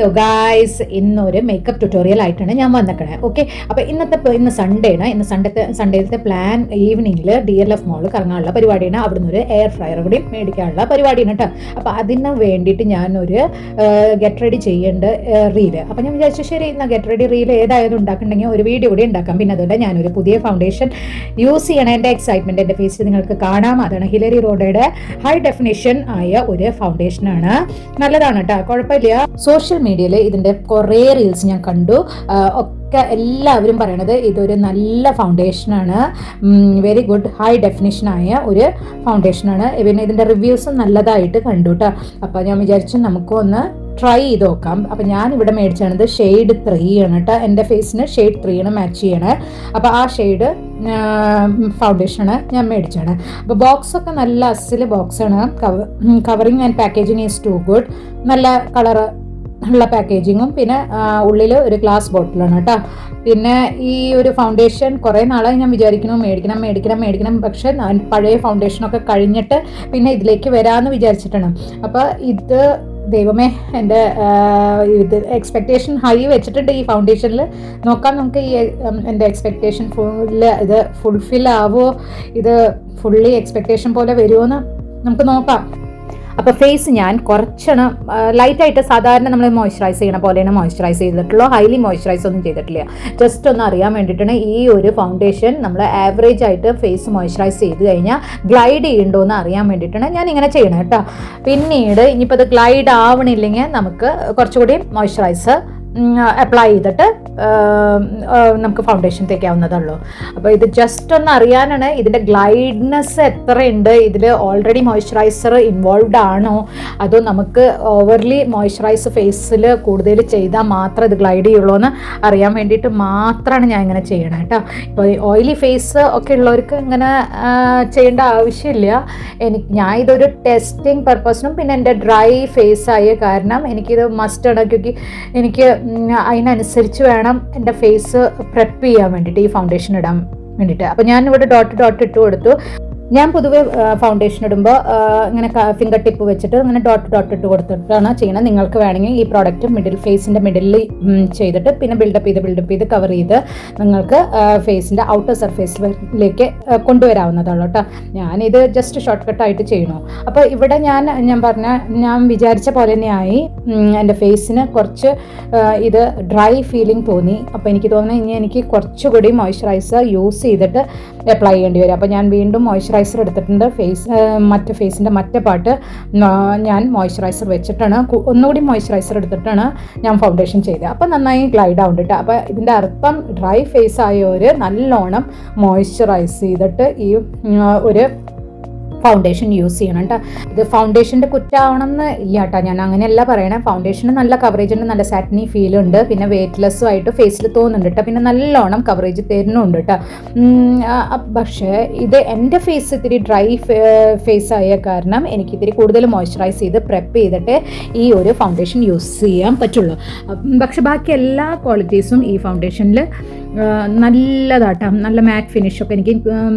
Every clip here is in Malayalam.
ഹലോ ഗായ്സ്, ഇന്നൊരു മേക്കപ്പ് ട്യൂട്ടോറിയൽ ആയിട്ടാണ് ഞാൻ വന്നിക്കണേ. ഓക്കെ, അപ്പോൾ ഇന്ന് സൺഡേ ആണ്. ഇന്ന് സൺഡേത്തെ പ്ലാൻ ഈവനിങ്ങിൽ DLF മോൾ കറങ്ങാനുള്ള പരിപാടിയാണ്. അവിടുന്ന് ഒരു എയർ ഫ്രയർ കൂടി മേടിക്കാനുള്ള പരിപാടിയാണ് കേട്ടോ. അപ്പോൾ അതിന് വേണ്ടിയിട്ട് ഞാനൊരു ഗെറ്റ് റെഡി ചെയ്യേണ്ട റീല്. അപ്പോൾ ഞാൻ വിചാരിച്ചു ശരി, എന്നാൽ ഗെറ്റ് റെഡി റീൽ ഏതായാലും ഉണ്ടാക്കുന്നുണ്ടെങ്കിൽ ഒരു വീഡിയോ കൂടി ഉണ്ടാക്കാം. പിന്നെ അതുകൊണ്ട് ഞാനൊരു പുതിയ ഫൗണ്ടേഷൻ യൂസ് ചെയ്യണം. എൻ്റെ എക്സൈറ്റ്മെൻറ്റ് എൻ്റെ ഫേസിൽ നിങ്ങൾക്ക് കാണാം. അതാണ് ഹിലരി റോഡയുടെ ഹൈ ഡെഫിനിഷൻ ആയ ഒരു ഫൗണ്ടേഷനാണ്. നല്ലതാണ് കേട്ടോ, കുഴപ്പമില്ല. സോഷ്യൽ മീഡിയയിൽ ഇതിൻ്റെ കുറേ റീൽസ് ഞാൻ കണ്ടു. ഒക്കെ എല്ലാവരും പറയണത് ഇതൊരു നല്ല ഫൗണ്ടേഷനാണ്, വെരി ഗുഡ് ഹൈ ഡെഫിനിഷനായ ഒരു ഫൗണ്ടേഷനാണ്. പിന്നെ ഇതിൻ്റെ റിവ്യൂസും നല്ലതായിട്ട് കണ്ടു കേട്ടോ. അപ്പോൾ ഞാൻ വിചാരിച്ചു നമുക്കൊന്ന് ട്രൈ ചെയ്ത് നോക്കാം. അപ്പം ഞാനിവിടെ മേടിച്ചാണത് ഷെയ്ഡ് 3 ആണ് കേട്ടോ. എൻ്റെ ഫേസിന് ഷെയ്ഡ് 3 ആണ് മാച്ച് ചെയ്യണേ. അപ്പോൾ ആ ഷെയ്ഡ് ഫൗണ്ടേഷനാണ് ഞാൻ മേടിച്ചാണ്. അപ്പോൾ ബോക്സൊക്കെ നല്ല അസിൽ ബോക്സാണ്. Covering and packaging is too good. നല്ല കളറ് ഉള്ള പാക്കേജിങ്ങും പിന്നെ ഉള്ളിൽ ഒരു ഗ്ലാസ് ബോട്ടിലാണ് കേട്ടോ. പിന്നെ ഈ ഒരു ഫൗണ്ടേഷൻ കുറേ നാളായി ഞാൻ വിചാരിക്കുന്നു മേടിക്കണം. പക്ഷേ പഴയ ഫൗണ്ടേഷനൊക്കെ കഴിഞ്ഞിട്ട് പിന്നെ ഇതിലേക്ക് വരാമെന്ന് വിചാരിച്ചിട്ടാണ്. അപ്പോൾ ഇത് ദൈവമേ, എൻ്റെ ഇത് എക്സ്പെക്റ്റേഷൻ ഹൈ വെച്ചിട്ടുണ്ട് ഈ ഫൗണ്ടേഷനിൽ. നോക്കാം നമുക്ക് ഈ എൻ്റെ എക്സ്പെക്റ്റേഷൻ ഇത് ഫുൾഫിൽ ആവുമോ, ഇത് ഫുള്ളി എക്സ്പെക്റ്റേഷൻ പോലെ വരുമോ എന്ന് നമുക്ക് നോക്കാം. അപ്പോൾ ഫേസ് ഞാൻ കുറച്ചാണ് ലൈറ്റായിട്ട് സാധാരണ നമ്മൾ മോയ്സ്ചറൈസ് ചെയ്യണ പോലെയാണ് മോയ്സ്ചറൈസ് ചെയ്തിട്ടുള്ളൂ. ഹൈലി മോയ്സ്ചറൈസ് ഒന്നും ചെയ്തിട്ടില്ല. ജസ്റ്റ് ഒന്ന് അറിയാൻ വേണ്ടിയിട്ടാണ് ഈ ഒരു ഫൗണ്ടേഷൻ നമ്മൾ ആവറേജ് ആയിട്ട് ഫേസ് മോയ്സ്ചറൈസ് ചെയ്ത് കഴിഞ്ഞാൽ ഗ്ലൈഡ് ചെയ്യുന്നുണ്ടോ എന്ന് അറിയാൻ വേണ്ടിയിട്ടാണ് ഞാൻ ഇങ്ങനെ ചെയ്യണം കേട്ടോ. പിന്നീട് ഇനിയിപ്പോൾ അത് ഗ്ലൈഡ് ആവണില്ലെങ്കിൽ നമുക്ക് കുറച്ചുകൂടി മോയ്സ്ചറൈസർ അപ്ലൈ ചെയ്തിട്ട് നമുക്ക് ഫൗണ്ടേഷൻ തേക്കാവുന്നതുള്ളൂ. അപ്പോൾ ഇത് ജസ്റ്റ് ഒന്ന് അറിയാനാണ് ഇതിൻ്റെ ഗ്ലൈഡ്നെസ് എത്രയുണ്ട്, ഇതിൽ ഓൾറെഡി മോയ്സ്ചറൈസർ ഇൻവോൾവ്ഡ് ആണോ അതോ നമുക്ക് ഓവർലി മോയ്സ്ചറൈസ് ഫേസിൽ കൂടുതൽ ചെയ്താൽ മാത്രം ഇത് ഗ്ലൈഡ് ചെയ്യുള്ളൂ എന്ന് അറിയാൻ വേണ്ടിയിട്ട് മാത്രമാണ് ഞാൻ ഇങ്ങനെ ചെയ്യണം കേട്ടോ. ഇപ്പോൾ ഓയിലി ഫേസ് ഒക്കെ ഉള്ളവർക്ക് ഇങ്ങനെ ചെയ്യേണ്ട ആവശ്യമില്ല. ഞാൻ ഇതൊരു ടെസ്റ്റിംഗ് പർപ്പസിനും പിന്നെ എൻ്റെ ഡ്രൈ ഫേസ് ആയ കാരണം എനിക്കിത് മസ്റ്റാണ്. എനിക്ക് അതിനനുസരിച്ച് വേണം എൻ്റെ ഫേസ് പ്രെപ്പ് ചെയ്യാൻ വേണ്ടിയിട്ട്, ഈ ഫൗണ്ടേഷൻ ഇടാൻ വേണ്ടിയിട്ട്. അപ്പോൾ ഞാനിവിടെ ഡോട്ട് ഇട്ട് കൊടുത്തു. ഞാൻ പൊതുവെ ഫൗണ്ടേഷൻ ഇടുമ്പോൾ ഇങ്ങനെ ഫിംഗർ ടിപ്പ് വെച്ചിട്ട് ഇങ്ങനെ ഡോട്ട് ഇട്ട് കൊടുത്തിട്ടാണ് ചെയ്യണത്. നിങ്ങൾക്ക് വേണമെങ്കിൽ ഈ പ്രോഡക്റ്റ് ഫേസിൻ്റെ മിഡിലിൽ ചെയ്തിട്ട് പിന്നെ ബിൽഡപ്പ് ചെയ്ത് കവർ ചെയ്ത് നിങ്ങൾക്ക് ഫേസിൻ്റെ ഔട്ടർ സർഫേസിലേക്ക് കൊണ്ടുവരാവുന്നതാണ് കേട്ടോ. ഞാനിത് ജസ്റ്റ് ഷോർട്ട് കട്ടായിട്ട് ചെയ്യണു. അപ്പോൾ ഇവിടെ ഞാൻ വിചാരിച്ച പോലെ തന്നെയായി. എൻ്റെ ഫേസിന് കുറച്ച് ഇത് ഡ്രൈ ഫീലിംഗ് തോന്നി. അപ്പോൾ എനിക്ക് തോന്നുന്നത് ഇനി എനിക്ക് കുറച്ചുകൂടി മോയ്സ്ചറൈസർ യൂസ് ചെയ്തിട്ട് അപ്ലൈ ചെയ്യേണ്ടി വരും. അപ്പോൾ ഞാൻ വീണ്ടും മോയ്സ്ചറൈസർ എടുത്തിട്ടുണ്ട്. ഫേസിൻ്റെ മറ്റേ പാർട്ട് ഞാൻ മോയ്സ്ചറൈസർ വെച്ചിട്ടാണ്, ഒന്നുകൂടി മോയ്സ്ചറൈസർ എടുത്തിട്ടാണ് ഞാൻ ഫൗണ്ടേഷൻ ചെയ്തത്. അപ്പോൾ നന്നായി ഗ്ലൈഡ് ആവുന്നുണ്ട്. അപ്പോൾ ഇതിൻ്റെ അർത്ഥം ഡ്രൈ ഫേസ് ആയവർ നല്ലോണം മോയ്സ്ചറൈസ് ചെയ്തിട്ട് ഈ ഒരു ഫൗണ്ടേഷൻ യൂസ് ചെയ്യണം കേട്ടോ. ഇത് ഫൗണ്ടേഷൻ്റെ കുറ്റാവണമെന്ന് ഇല്ല കേട്ടോ, ഞാൻ അങ്ങനെയല്ല പറയണേ. ഫൗണ്ടേഷന് നല്ല കവറേജ് ഉണ്ട്, നല്ല സാറ്റിനി ഫീൽ ഉണ്ട്, പിന്നെ വെയ്റ്റ്ലെസ്സും ആയിട്ട് ഫേസിൽ തോന്നുന്നുണ്ട് കേട്ടോ. പിന്നെ നല്ലോണം കവറേജ് തരുന്നുണ്ട് കേട്ടോ. പക്ഷേ ഇത് എൻ്റെ ഫേസ് ഇത്തിരി ഡ്രൈ ഫേസ് ആയ കാരണം എനിക്ക് ഇത്തിരി കൂടുതൽ മോയ്സ്ചറൈസ് ചെയ്ത് പ്രെപ്പ് ചെയ്തിട്ട് ഈ ഒരു ഫൗണ്ടേഷൻ യൂസ് ചെയ്യാൻ പറ്റുള്ളൂ. പക്ഷെ ബാക്കി എല്ലാ ക്വാളിറ്റീസും ഈ ഫൗണ്ടേഷനിൽ നല്ലതാട്ടോ. നല്ല മാറ്റ് ഫിനിഷൊക്കെ, എനിക്ക്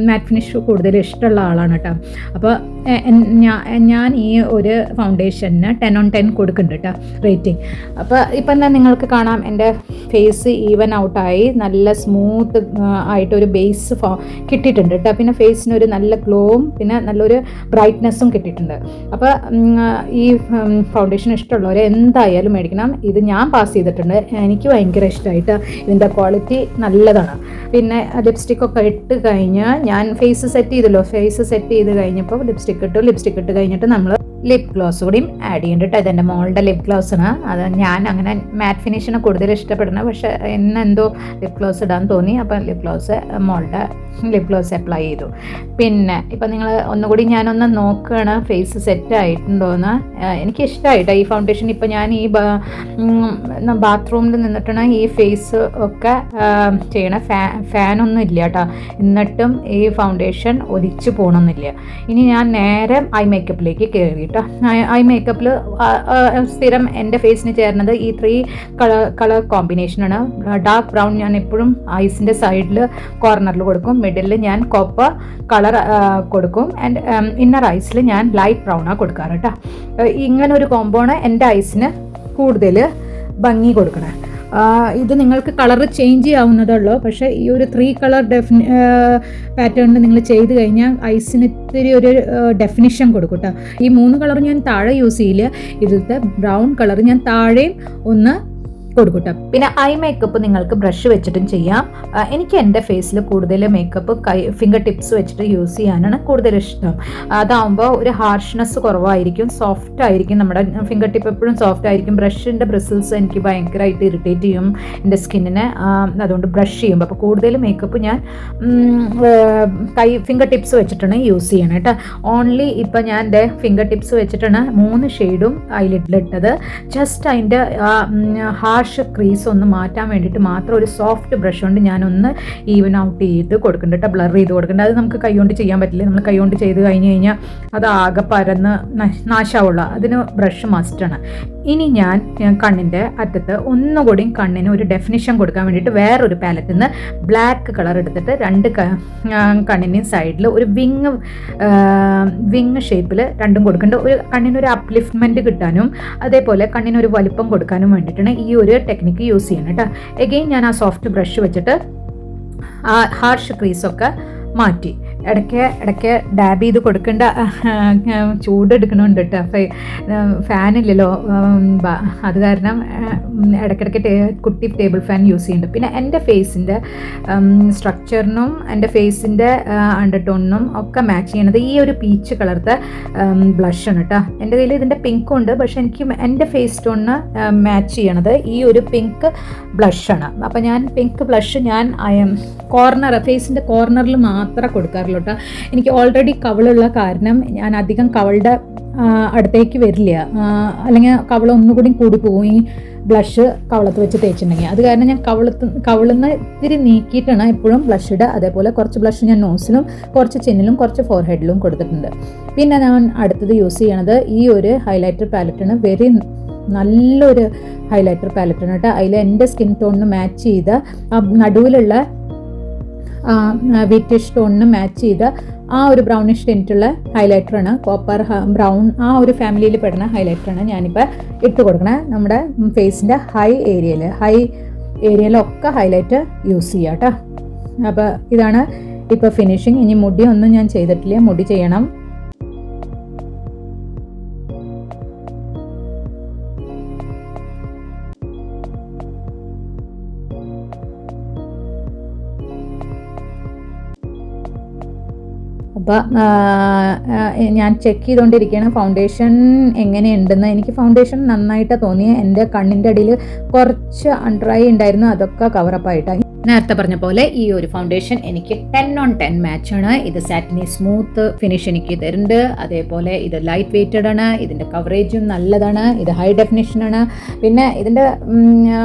മാറ്റ് ഫിനിഷ് കൂടുതൽ ഇഷ്ടമുള്ള ആളാണ് കേട്ടോ. അപ്പോൾ ഞാൻ ഈ ഒരു ഫൗണ്ടേഷന് 10 on 10 കൊടുക്കുന്നുണ്ട് കേട്ടോ റേറ്റിംഗ്. അപ്പോൾ ഇപ്പം തന്നെ നിങ്ങൾക്ക് കാണാം എൻ്റെ ഫേസ് ഈവൻ ഔട്ടായി നല്ല സ്മൂത്ത് ആയിട്ടൊരു ബേസ് കിട്ടിയിട്ടുണ്ട് കേട്ടോ. പിന്നെ ഫേസിനൊരു നല്ല ഗ്ലോവും പിന്നെ നല്ലൊരു ബ്രൈറ്റ്നെസ്സും കിട്ടിയിട്ടുണ്ട്. അപ്പോൾ ഈ ഫൗണ്ടേഷൻ ഇഷ്ടമുള്ളവർ എന്തായാലും മേടിക്കണം. ഇത് ഞാൻ പാസ് ചെയ്തിട്ടുണ്ട്, എനിക്ക് ഭയങ്കര ഇഷ്ടമായിട്ട്. ഇതിൻ്റെ ക്വാളിറ്റി നല്ലതാണ്. പിന്നെ ലിപ്സ്റ്റിക്കൊക്കെ ഇട്ട് കഴിഞ്ഞാൽ ഞാൻ ഫേസ് സെറ്റ് ചെയ്ത് കഴിഞ്ഞപ്പോൾ ലിപ്സ്റ്റിക് ഇട്ട് കഴിഞ്ഞിട്ട് നമ്മൾ ലിപ് ഗ്ലോസ് കൂടിയും ആഡ് ചെയ്യുന്നുണ്ട്. ഇതെൻ്റെ മോളുടെ ലിപ് ഗ്ലോസാണ്. അത് ഞാൻ അങ്ങനെ മാറ്റ് ഫിനിഷിനെ കൂടുതൽ ഇഷ്ടപ്പെടുന്നത്, പക്ഷേ എന്നെന്തോ ലിപ് ഗ്ലോസ് ഇടാൻ തോന്നി. അപ്പം മോളുടെ ലിപ് ഗ്ലോസ് അപ്ലൈ ചെയ്തു. പിന്നെ ഇപ്പം നിങ്ങൾ ഒന്നുകൂടി ഞാനൊന്ന് നോക്കുകയാണ് ഫേസ് സെറ്റ് ആയിട്ടുണ്ടോയെന്ന്. എനിക്കിഷ്ടമായിട്ടോ ഈ ഫൗണ്ടേഷൻ. ഇപ്പം ഞാൻ ഈ ബാത്റൂമിൽ നിന്നിട്ടാണ് ഈ ഫേസ് ഒക്കെ ചെയ്യണ. ഫാനൊന്നും ഇല്ല കേട്ടോ, എന്നിട്ടും ഈ ഫൗണ്ടേഷൻ ഒലിച്ചു പോകണമെന്നില്ല. ഇനി ഞാൻ നേരെ ഐ മേക്കപ്പിലേക്ക് കയറി കേട്ടോ. ഐ മേക്കപ്പിൽ സ്ഥിരം എൻ്റെ ഫേസിന് ചേർന്നത് ഈ 3 കളർ കോമ്പിനേഷനാണ്. ഡാർക്ക് ബ്രൗൺ ഞാൻ എപ്പോഴും ഐസിൻ്റെ സൈഡിൽ കോർണറിൽ കൊടുക്കും, മിഡിലിൽ ഞാൻ കോപ്പർ കളർ കൊടുക്കും, ആൻഡ് ഇന്നർ ഐസിൽ ഞാൻ ലൈറ്റ് ബ്രൗണാണ് കൊടുക്കാറ് കേട്ടോ. ഇങ്ങനൊരു കോമ്പോണ് എൻ്റെ ഐസിന് കൂടുതൽ ഭംഗി കൊടുക്കണേ. ഇത് നിങ്ങൾക്ക് കളർ ചേഞ്ച് ചെയ്യാവുന്നതുള്ളൂ, പക്ഷേ ഈ ഒരു 3 കളർ പാറ്റേണിൽ നിങ്ങൾ ചെയ്ത് കഴിഞ്ഞാൽ ഐസിന് ഇത്തിരി ഒരു ഡെഫിനിഷൻ കൊടുക്കും കേട്ടോ. ഈ 3 കളർ ഞാൻ താഴെ യൂസ് ചെയ്യില്ല, ഇതിലത്തെ ബ്രൗൺ കളർ ഞാൻ താഴെയും ഒന്ന് കൊടുക്കട്ടെ. പിന്നെ ഐ മേക്കപ്പ് നിങ്ങൾക്ക് ബ്രഷ് വെച്ചിട്ടും ചെയ്യാം. എനിക്ക് എൻ്റെ ഫേസിൽ കൂടുതൽ മേക്കപ്പ് ഫിംഗർ ടിപ്സ് വെച്ചിട്ട് യൂസ് ചെയ്യാനാണ് കൂടുതൽ ഇഷ്ടം. അതാകുമ്പോൾ ഒരു ഹാർഷ്നെസ് കുറവായിരിക്കും, സോഫ്റ്റ് ആയിരിക്കും, നമ്മുടെ ഫിംഗർ ടിപ്പ് എപ്പോഴും സോഫ്റ്റ് ആയിരിക്കും. ബ്രഷിൻ്റെ ബ്രിസിൽസ് എനിക്ക് ഭയങ്കരമായിട്ട് ഇറിറ്റേറ്റ് ചെയ്യും എൻ്റെ സ്കിന്നിനെ, അതുകൊണ്ട് ബ്രഷ് ചെയ്യുമ്പോൾ അപ്പോൾ കൂടുതൽ മേക്കപ്പ് ഞാൻ ഫിംഗർ ടിപ്സ് വെച്ചിട്ടാണ് യൂസ് ചെയ്യണം കേട്ടോ. ഓൺലി ഇപ്പം ഞാൻ എൻ്റെ ഫിംഗർ ടിപ്സ് വെച്ചിട്ടാണ് 3 ഷെയ്ഡും ഐലിഡിലിട്ടത്. ജസ്റ്റ് അതിൻ്റെ ക്രീസ് ഒന്ന് മാറ്റാൻ വേണ്ടിയിട്ട് മാത്രം ഒരു സോഫ്റ്റ് ബ്രഷ് കൊണ്ട് ഞാനൊന്ന് ഈവൻ ഔട്ട് ചെയ്ത് കൊടുക്കുന്നുണ്ട്, ബ്ലർ ചെയ്ത് കൊടുക്കുന്നുണ്ട്. അത് നമുക്ക് കൈകൊണ്ട് ചെയ്യാൻ പറ്റില്ല, നമ്മൾ കൈകൊണ്ട് ചെയ്ത് കഴിഞ്ഞ് കഴിഞ്ഞാൽ അത് ആകെ പരന്ന് നാശാവുള്ളൂ. അതിന് ബ്രഷ് മസ്റ്റാണ്. ഇനി ഞാൻ കണ്ണിൻ്റെ അറ്റത്ത് ഒന്നുകൂടി കണ്ണിന് ഒരു ഡെഫിനിഷൻ കൊടുക്കാൻ വേണ്ടിയിട്ട് വേറൊരു പാലറ്റിൽ നിന്ന് ബ്ലാക്ക് കളർ എടുത്തിട്ട് 2 കണ്ണിൻ്റെയും സൈഡിൽ ഒരു വിങ് ഷേപ്പിൽ 2 കൊടുക്കുന്നുണ്ട്. ഒരു കണ്ണിനൊരു അപ്ലിഫ്റ്റ്മെൻറ്റ് കിട്ടാനും അതേപോലെ കണ്ണിനൊരു വലിപ്പം കൊടുക്കാനും വേണ്ടിയിട്ടാണ് ഈ ഒരു ടെക്നിക്ക് യൂസ് ചെയ്യണം കേട്ടോ. എഗെയിൻ ഞാൻ ആ സോഫ്റ്റ് ബ്രഷ് വെച്ചിട്ട് ആ ഹാർഷ് ക്രീസൊക്കെ മാറ്റി ഇടയ്ക്ക് ഡാബ് ചെയ്ത് കൊടുക്കേണ്ട ചൂടെടുക്കണമുണ്ട് കേട്ടോ. ഫാനില്ലല്ലോ, അത് കാരണം ഇടയ്ക്കിടയ്ക്ക് കുട്ടി ടേബിൾ ഫാൻ യൂസ് ചെയ്യുന്നുണ്ട്. പിന്നെ എൻ്റെ ഫേസിൻ്റെ സ്ട്രക്ചറിനും എൻ്റെ ഫേസിൻ്റെ അണ്ടർടോണിനും ഒക്കെ മാച്ച് ചെയ്യണത് ഈ ഒരു പീച്ച് കളർത്തെ ബ്ലഷാണ് കേട്ടോ. എൻ്റെ കയ്യിൽ ഇതിൻ്റെ പിങ്കും ഉണ്ട്, പക്ഷെ എനിക്ക് എൻ്റെ ഫേസ് ടോണിന് മാച്ച് ചെയ്യണത് ഈ ഒരു പിങ്ക് ബ്ലഷാണ്. അപ്പോൾ ഞാൻ പിങ്ക് ബ്ലഷ് ഞാൻ ഫേസിൻ്റെ കോർണറിൽ മാത്രമേ കൊടുക്കാറുള്ളൂ കേട്ടോ. എനിക്ക് ഓൾറെഡി കവിളുള്ള കാരണം ഞാൻ അധികം കവളുടെ അടുത്തേക്ക് വരില്ല, അല്ലെങ്കിൽ കവിള ഒന്നുകൂടി കൂടി പോകും ഈ ബ്ലഷ് കവളത്ത് വെച്ച് തേച്ചിട്ടുണ്ടെങ്കിൽ. അത് കാരണം ഞാൻ കവിളുന്ന് ഇത്തിരി നീക്കിയിട്ടാണ് എപ്പോഴും ബ്ലഷ് ഇടുക. അതേപോലെ കുറച്ച് ബ്ലഷ് ഞാൻ നോസിലും കുറച്ച് ചിന്നിലും കുറച്ച് ഫോർഹെഡിലും കൊടുത്തിട്ടുണ്ട്. പിന്നെ ഞാൻ അടുത്തത് യൂസ് ചെയ്യണത് ഈ ഒരു ഹൈലൈറ്റർ പാലറ്റാണ്. നല്ലൊരു ഹൈലൈറ്റർ പാലറ്റാണ് കേട്ടോ. അതിൽ എൻ്റെ സ്കിൻ ടോണിന് മാച്ച് ചെയ്ത ആ നടുവിലുള്ള വീറ്റിഷ് ടോണിന് മാച്ച് ചെയ്ത ആ ഒരു ബ്രൗണിഷ് ടിൻറ്റുള്ള ഹൈലൈറ്ററാണ്. കോപ്പർ ബ്രൗൺ ആ ഒരു ഫാമിലിയിൽ പെടുന്ന ഹൈലൈറ്ററാണ് ഞാനിപ്പോൾ ഇട്ട് കൊടുക്കണേ. നമ്മുടെ ഫേസിൻ്റെ ഹൈ ഏരിയയിലൊക്കെ ഹൈലൈറ്റ് യൂസ് ചെയ്യാം കേട്ടോ. അപ്പോൾ ഇതാണ് ഇപ്പോൾ ഫിനിഷിങ്. ഇനി മുടി ഒന്നും ഞാൻ ചെയ്തിട്ടില്ല, മുടി ചെയ്യണം. അപ്പോൾ ഞാൻ ചെക്ക് ചെയ്തുകൊണ്ടിരിക്കുകയാണ് ഫൗണ്ടേഷൻ എങ്ങനെയുണ്ടെന്ന്. എനിക്ക് ഫൗണ്ടേഷൻ നന്നായിട്ട് തോന്നി. എൻ്റെ കണ്ണിൻ്റെ അടിയിൽ കുറച്ച് അൺഡ്രൈ ഉണ്ടായിരുന്നു, അതൊക്കെ കവറപ്പായിട്ടായി. നേരത്തെ പറഞ്ഞ പോലെ ഈ ഒരു ഫൗണ്ടേഷൻ എനിക്ക് 10/10 മാച്ചാണ്. ഇത് സാറ്റിനി സ്മൂത്ത് ഫിനിഷ് എനിക്ക് തരുന്നുണ്ട്. അതേപോലെ ഇത് ലൈറ്റ് വെയ്റ്റഡ് ആണ്, ഇതിൻ്റെ കവറേജും നല്ലതാണ്, ഇത് ഹൈ ഡെഫിനിഷനാണ്. പിന്നെ ഇതിൻ്റെ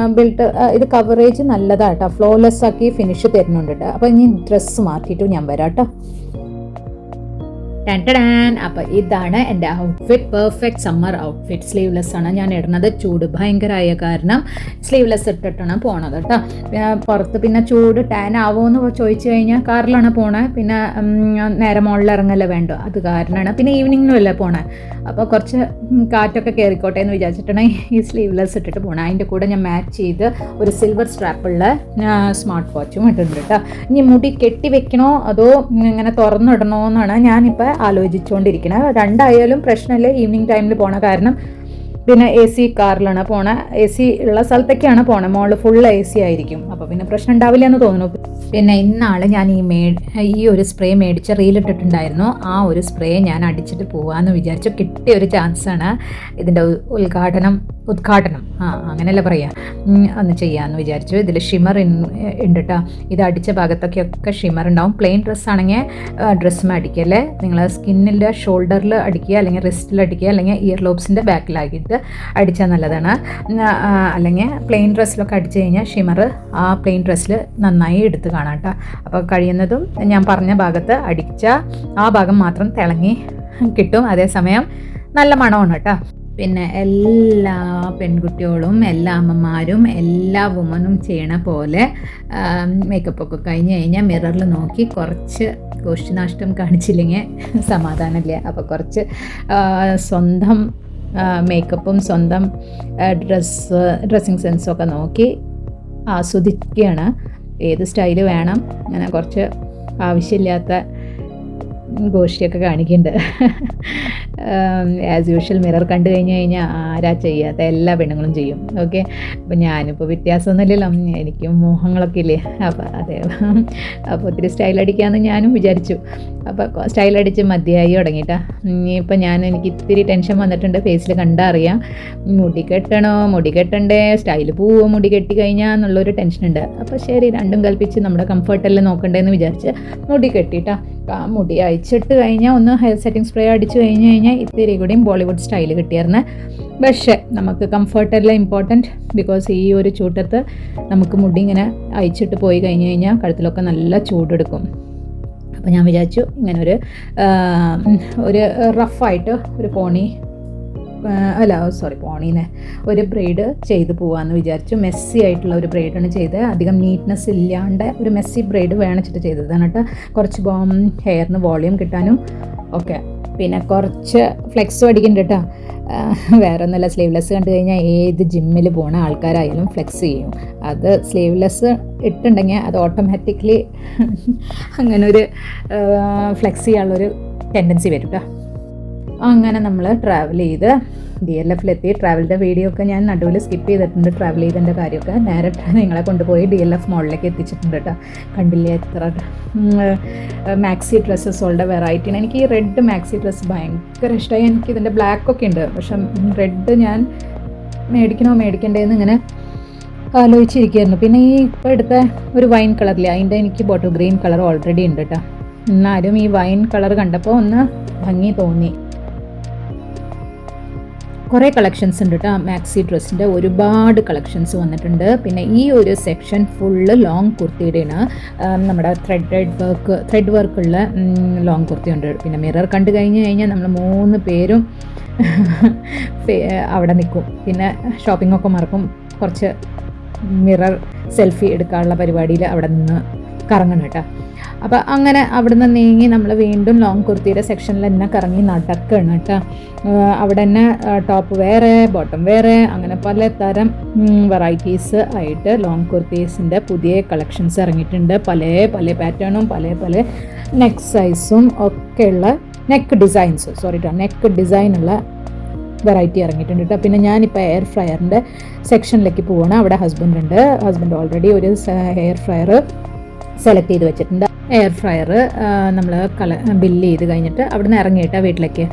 ഇത് കവറേജ് നല്ലതാണ് കേട്ടോ, ഫ്ലോലെസ് ആക്കി ഫിനിഷ് തരുന്നുണ്ട് കേട്ടോ. അപ്പോൾ ഇനി ഡ്രസ്സ് മാറ്റിയിട്ട് ഞാൻ വരാം കേട്ടോ. അപ്പോൾ ഇതാണ് എൻ്റെ outfit, perfect summer outfit. Sleeveless ആണ് ഞാൻ ഇടുന്നത്. ചൂട് ഭയങ്കരമായ കാരണം സ്ലീവ്ലെസ് ഇട്ടിട്ടാണ് പോണത് കേട്ടോ. പുറത്ത് പിന്നെ ചൂട് ടാൻ ആവുമെന്ന് ചോദിച്ചു കഴിഞ്ഞാൽ കാറിലാണ് പോണേ, പിന്നെ നേരെ മുകളിൽ ഇറങ്ങല്ലേ വേണ്ടോ, അത് കാരണമാണ്. പിന്നെ ഈവനിങ്ങിനും അല്ലേ പോണേ, അപ്പോൾ കുറച്ച് കാറ്റൊക്കെ കയറിക്കോട്ടെ എന്ന് വിചാരിച്ചിട്ടാണ് ഈ സ്ലീവ്ലെസ് ഇട്ടിട്ട് പോണേ. അതിൻ്റെ കൂടെ ഞാൻ മാച്ച് ചെയ്ത് ഒരു സിൽവർ സ്ട്രാപ്പുള്ള സ്മാർട്ട് വാച്ചും ഇട്ടിട്ടുണ്ട് കേട്ടോ. ഇനി മുടി കെട്ടി വെക്കണോ അതോ ഇങ്ങനെ തുറന്നിടണോ എന്നാണ് ഞാനിപ്പോൾ ആലോചിച്ചുകൊണ്ടിരിക്കുന്നത്. രണ്ടായാലും പ്രശ്നമില്ല, ഈവനിങ് ടൈമിൽ പോണ കാരണം. പിന്നെ AC കാറിലാണ് പോണേ, AC ഉള്ള സ്ഥലത്തൊക്കെയാണ് പോണേ, മോള് ഫുൾ AC ആയിരിക്കും, അപ്പോൾ പിന്നെ പ്രശ്നം ഉണ്ടാവില്ല എന്ന് തോന്നുന്നു. പിന്നെ ഇന്നാൾ ഞാൻ ഈ ഒരു സ്പ്രേ മേടിച്ച് റീലിട്ടിട്ടുണ്ടായിരുന്നു. ആ ഒരു സ്പ്രേ ഞാൻ അടിച്ചിട്ട് പോകാമെന്ന് വിചാരിച്ചു. കിട്ടിയ ഒരു ചാൻസാണ്. ഇതിൻ്റെ ഉദ്ഘാടനം അങ്ങനെയല്ല പറയുക, ഒന്ന് ചെയ്യാമെന്ന് വിചാരിച്ചു. ഇതിൽ ഷിമർ ഉണ്ട് കേട്ടോ. ഇത് അടിച്ച ഭാഗത്തൊക്കെ ഷിമർ ഉണ്ടാവും. പ്ലെയിൻ ഡ്രസ്സാണെങ്കിൽ ഡ്രസ്സും അടിക്കല്ലേ, നിങ്ങൾ സ്കിന്നിൻ്റെ ഷോൾഡറിൽ അടിക്കുക, അല്ലെങ്കിൽ റിസ്റ്റിൽ അടിക്കുക, അല്ലെങ്കിൽ ഇയർ ലോബ്സിൻ്റെ ബാക്കിലാക്കിയിട്ട് അടിച്ചാൽ നല്ലതാണ്. അല്ലെങ്കിൽ പ്ലെയിൻ ഡ്രസ്സിലൊക്കെ അടിച്ചു കഴിഞ്ഞാൽ ഷിമർ ആ പ്ലെയിൻ ഡ്രസ്സിൽ നന്നായി എടുത്ത് കാണാം കേട്ടോ. അപ്പോൾ കഴിയുന്നതും ഞാൻ പറഞ്ഞ ഭാഗത്ത് അടിച്ചാൽ ആ ഭാഗം മാത്രം തിളങ്ങി കിട്ടും. അതേസമയം നല്ല മണമാണ് കേട്ടോ. പിന്നെ എല്ലാ പെൺകുട്ടികളും എല്ലാ അമ്മമാരും എല്ലാ വുമനും ചെയ്യണ പോലെ മേക്കപ്പൊക്കെ കഴിഞ്ഞ് കഴിഞ്ഞാൽ മിററിൽ നോക്കി കുറച്ച് കോഷ്ടിനാഷ്ടം കാണിച്ചില്ലെങ്കിൽ സമാധാനമില്ല. അപ്പോൾ കുറച്ച് സ്വന്തം മേക്കപ്പും സ്വന്തം ഡ്രസ്സിങ് സെൻസൊക്കെ നോക്കി ആസ്വദിക്കുകയാണ്. ഏത് സ്റ്റൈല് വേണം, അങ്ങനെ കുറച്ച് ആവശ്യമില്ലാത്ത ഗോഷ്ടിയൊക്കെ കാണിക്കുന്നുണ്ട്. ആസ് യൂഷ്വൽ മിറർ കണ്ടു കഴിഞ്ഞാൽ ആരാ ചെയ്യാത്ത എല്ലാ പെണ്ണുങ്ങളും ചെയ്യും. ഓക്കെ, അപ്പോൾ ഞാനിപ്പോൾ വ്യത്യാസമൊന്നുമില്ലല്ലോ, എനിക്കും മോഹങ്ങളൊക്കെ ഇല്ലേ. അപ്പോൾ അതെ, അപ്പോൾ ഒത്തിരി സ്റ്റൈലടിക്കാമെന്ന് ഞാനും വിചാരിച്ചു. അപ്പോൾ സ്റ്റൈലടിച്ച് മതിയായി തുടങ്ങിയിട്ടാ. ഇനിയിപ്പോൾ എനിക്ക് ഇത്തിരി ടെൻഷൻ വന്നിട്ടുണ്ട്. ഫേസിൽ കണ്ടാൽ അറിയാം, മുടി കെട്ടണോ, മുടി കെട്ടണ്ടേ, സ്റ്റൈൽ പോവോ മുടി കെട്ടി കഴിഞ്ഞാൽ എന്നുള്ളൊരു ടെൻഷനുണ്ട്. അപ്പോൾ ശരി, രണ്ടും കൽപ്പിച്ച് നമ്മുടെ കംഫർട്ടെല്ലാം നോക്കണ്ടേന്ന് വിചാരിച്ച് മുടി കെട്ടിയിട്ടാ. മുടി അയച്ചിട്ട് കഴിഞ്ഞാൽ ഒന്ന് ഹെയർ സെറ്റിംഗ് സ്പ്രേ അടിച്ചു കഴിഞ്ഞാൽ ഇത്തിരി കൂടിയും ബോളിവുഡ് സ്റ്റൈൽ കിട്ടിയായിരുന്നു. പക്ഷേ നമുക്ക് കംഫർട്ടെല്ലാം ഇമ്പോർട്ടൻറ്റ്. ബിക്കോസ് ഈ ഒരു ചൂട്ടത്ത് നമുക്ക് മുടി ഇങ്ങനെ അയച്ചിട്ട് പോയി കഴിഞ്ഞാൽ കഴുത്തിലൊക്കെ നല്ല ചൂടെടുക്കും. അപ്പോൾ ഞാൻ വിചാരിച്ചു ഇങ്ങനെ ഒരു റഫായിട്ട് ഒരു പോണീനെ ഒരു ബ്രെയ്ഡ് ചെയ്ത് പോകാമെന്ന് വിചാരിച്ചു. മെസ്സി ആയിട്ടുള്ള ഒരു ബ്രെയ്ഡാണ് ചെയ്തത്. അധികം നീറ്റ്നെസ് ഇല്ലാണ്ട് ഒരു മെസ്സി ബ്രെയ്ഡ് വേണിച്ചിട്ട് ചെയ്തതാണ് കേട്ടോ. കുറച്ച് ഹെയറിന് വോളിയം കിട്ടാനും ഒക്കെ. പിന്നെ കുറച്ച് ഫ്ലെക്സും അടിക്കുന്നുണ്ട് കേട്ടോ. വേറെ ഒന്നുമല്ല, സ്ലീവ്ലെസ് കണ്ടു കഴിഞ്ഞാൽ ഏത് ജിമ്മിൽ പോണ ആൾക്കാരായാലും ഫ്ലെക്സ് ചെയ്യും. അത് സ്ലീവ്ലെസ് ഇട്ടുണ്ടെങ്കിൽ അത് ഓട്ടോമാറ്റിക്കലി അങ്ങനെ ഒരു ഫ്ലെക്സ് ചെയ്യാനുള്ളൊരു ടെൻഡൻസി വരും കേട്ടോ. അങ്ങനെ നമ്മൾ ട്രാവൽ ചെയ്ത് DLFലെത്തി. ട്രാവലിൻ്റെ വീഡിയോ ഒക്കെ ഞാൻ നടുവിൽ സ്കിപ്പ് ചെയ്തിട്ടുണ്ട്. ട്രാവൽ ചെയ്തതിൻ്റെ കാര്യമൊക്കെ നേരെ നിങ്ങളെ കൊണ്ടുപോയി DLF മോളിലേക്ക് എത്തിച്ചിട്ടുണ്ട് കേട്ടോ. കണ്ടില്ലേ എത്ര മാക്സി ഡ്രസ്സസുകളുടെ വെറൈറ്റിയാണ്. എനിക്ക് ഈ റെഡ് മാക്സി ഡ്രസ്സ് ഭയങ്കര ഇഷ്ടമായി. എനിക്കിതിൻ്റെ ബ്ലാക്കൊക്കെ ഉണ്ട്, പക്ഷെ റെഡ് ഞാൻ മേടിക്കണ്ടേന്ന് ഇങ്ങനെ ആലോചിച്ചിരിക്കുകയായിരുന്നു. പിന്നെ ഈ ഇപ്പോൾ എടുത്ത ഒരു വൈൻ കളറില്ലേ, അതിൻ്റെ എനിക്ക് ബോട്ടിൽ ഗ്രീൻ കളർ ഓൾറെഡി ഉണ്ട് കേട്ടോ. എന്നാലും ഈ വൈൻ കളർ കണ്ടപ്പോൾ ഒന്ന് ഭംഗി തോന്നി. കുറേ കളക്ഷൻസ് ഉണ്ട് കേട്ടോ. മാക്സി ഡ്രസ്സിൻ്റെ ഒരുപാട് കളക്ഷൻസ് വന്നിട്ടുണ്ട്. പിന്നെ ഈ ഒരു സെക്ഷൻ ഫുള്ള് ലോങ് കുർത്തിയുടെയാണ്. നമ്മുടെ ത്രെഡ് വർക്കുള്ള ലോങ് കുർത്തി ഉണ്ട്. പിന്നെ മിറർ കണ്ടു കഴിഞ്ഞാൽ നമ്മൾ 3 പേരും അവിടെ നിൽക്കും. പിന്നെ ഷോപ്പിങ്ങൊക്കെ മറക്കും. കുറച്ച് മിറർ സെൽഫി എടുക്കാനുള്ള പരിപാടിയിൽ അവിടെ നിന്ന് കറങ്ങണം കേട്ടോ. അപ്പോൾ അങ്ങനെ അവിടെ നിന്ന് നീങ്ങി നമ്മൾ വീണ്ടും ലോങ് കുർത്തിയുടെ സെക്ഷനിൽ തന്നെ കറങ്ങി നടക്കണം കേട്ടോ. അവിടെ തന്നെ ടോപ്പ് വേറെ, ബോട്ടം വേറെ, അങ്ങനെ പലതരം വെറൈറ്റീസ് ആയിട്ട് ലോങ് കുർത്തീസിൻ്റെ പുതിയ കളക്ഷൻസ് ഇറങ്ങിയിട്ടുണ്ട്. പല പാറ്റേണും പല നെക്ക് സൈസും ഒക്കെയുള്ള നെക്ക് ഡിസൈനുള്ള വെറൈറ്റി ഇറങ്ങിയിട്ടുണ്ട് കേട്ടോ. പിന്നെ ഞാനിപ്പോൾ എയർ ഫ്രയറിൻ്റെ സെക്ഷനിലേക്ക് പോവുകയാണ്. അവിടെ ഹസ്ബൻഡ് ഓൾറെഡി ഒരു എയർ ഫ്രയർ സെലക്ട് ചെയ്ത് വെച്ചിട്ടുണ്ട്. എയർ ഫ്രയർ നമ്മൾ ബില്ല് ചെയ്ത് കഴിഞ്ഞിട്ട് അവിടെ നിന്ന് ഇറങ്ങിയിട്ടാണ് വീട്ടിലേക്ക്.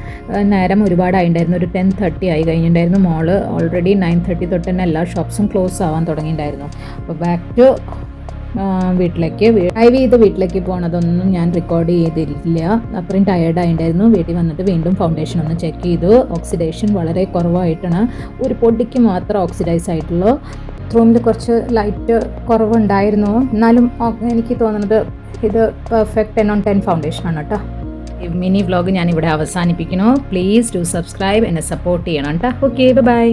നേരം ഒരുപാടായിട്ടുണ്ടായിരുന്നു, ഒരു 10:30 ആയി കഴിഞ്ഞിട്ടുണ്ടായിരുന്നു. മോള് ഓൾറെഡി 9:30 തൊട്ട് തന്നെ എല്ലാ ഷോപ്സും ക്ലോസ് ആവാൻ തുടങ്ങിയിട്ടുണ്ടായിരുന്നു. അപ്പോൾ ബാക്ക് ടു ഡ്രൈവ് ചെയ്ത് വീട്ടിലേക്ക് പോകണതൊന്നും ഞാൻ റെക്കോർഡ് ചെയ്തില്ല, അത്രയും ടയേർഡായിട്ടുണ്ടായിരുന്നു. വീട്ടിൽ വന്നിട്ട് വീണ്ടും ഫൗണ്ടേഷൻ ഒന്ന് ചെക്ക് ചെയ്തു. ഓക്സിഡേഷൻ വളരെ കുറവായിട്ടാണ്, ഒരു പൊടിക്ക് മാത്രം ഓക്സിഡൈസ് ആയിട്ടുള്ളൂ. റൂമിൽ കുറച്ച് ലൈറ്റ് കുറവുണ്ടായിരുന്നു, എന്നാലും എനിക്ക് തോന്നുന്നത് ഇത് പെർഫെക്റ്റ് 10 on 10 ഫൗണ്ടേഷനാണ് കേട്ടോ. ഈ മിനി വ്ലോഗ് ഞാനിവിടെ അവസാനിപ്പിക്കുന്നു. പ്ലീസ് ഡു സബ്സ്ക്രൈബ്, എന്നെ സപ്പോർട്ട് ചെയ്യണം കേട്ടോ. Okay, by.